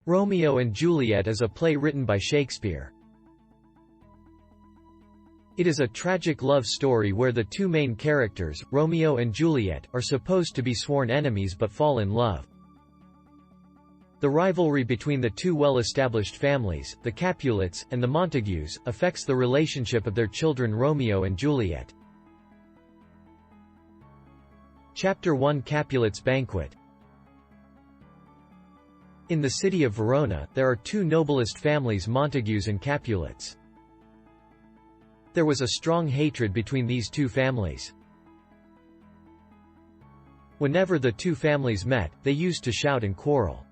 Romeo and Juliet is a play written by Shakespeare. It is a tragic love story where the two main characters, Romeo and Juliet, are supposed to be sworn enemies but fall in love. The rivalry between the two well-established families, the Capulets, and the Montagues, affects the relationship of their children Romeo and Juliet. Chapter 1 Capulets' Banquet. In the city of Verona, there are two noblest families, Montagues and Capulets. There was a strong hatred between these two families. Whenever the two families met, they used to shout and quarrel.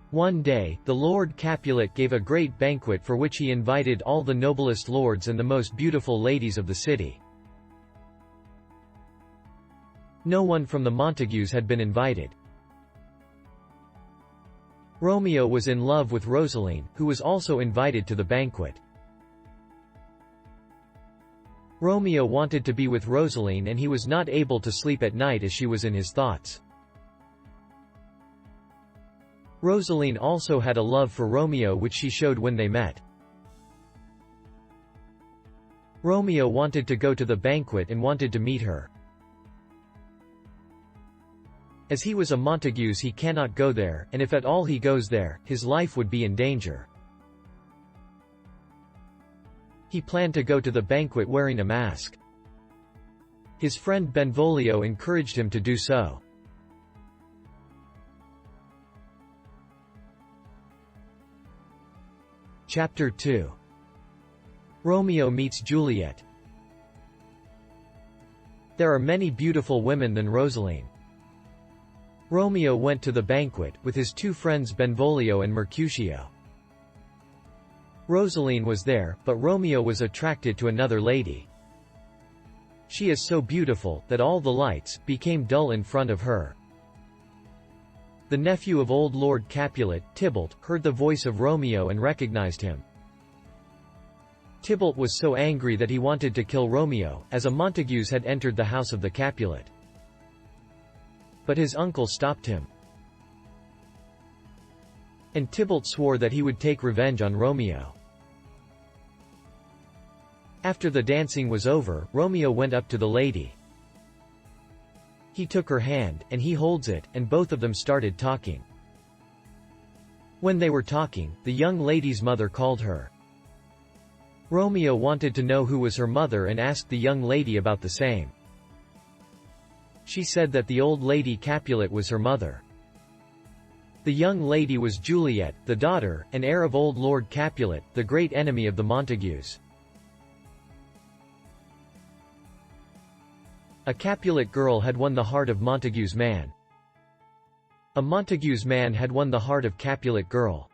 One day, the Lord Capulet gave a great banquet for which he invited all the noblest lords and the most beautiful ladies of the city. No one from the Montagues had been invited. Romeo was in love with Rosaline, who was also invited to the banquet. Romeo wanted to be with Rosaline and he was not able to sleep at night as she was in his thoughts. Rosaline also had a love for Romeo which she showed when they met. Romeo wanted to go to the banquet and wanted to meet her. As he was a Montagues, he cannot go there, and if at all he goes there, his life would be in danger. He planned to go to the banquet wearing a mask. His friend Benvolio encouraged him to do so. Chapter 2. Romeo meets Juliet. There are many beautiful women than Rosaline. Romeo went to the banquet, with his two friends Benvolio and Mercutio. Rosaline was there, but Romeo was attracted to another lady. She is so beautiful, that all the lights became dull in front of her. The nephew of old Lord Capulet, Tybalt, heard the voice of Romeo and recognized him. Tybalt was so angry that he wanted to kill Romeo, as a Montagues had entered the house of the Capulet. But his uncle stopped him. And Tybalt swore that he would take revenge on Romeo. After the dancing was over, Romeo went up to the lady. He took her hand, and he holds it, and both of them started talking. When they were talking, the young lady's mother called her. Romeo wanted to know who was her mother and asked the young lady about the same. She said that the old lady Capulet was her mother. The young lady was Juliet, the daughter, and heir of old Lord Capulet, the great enemy of the Montagues. A Capulet girl had won the heart of Montagues man. A Montagues man had won the heart of Capulet girl.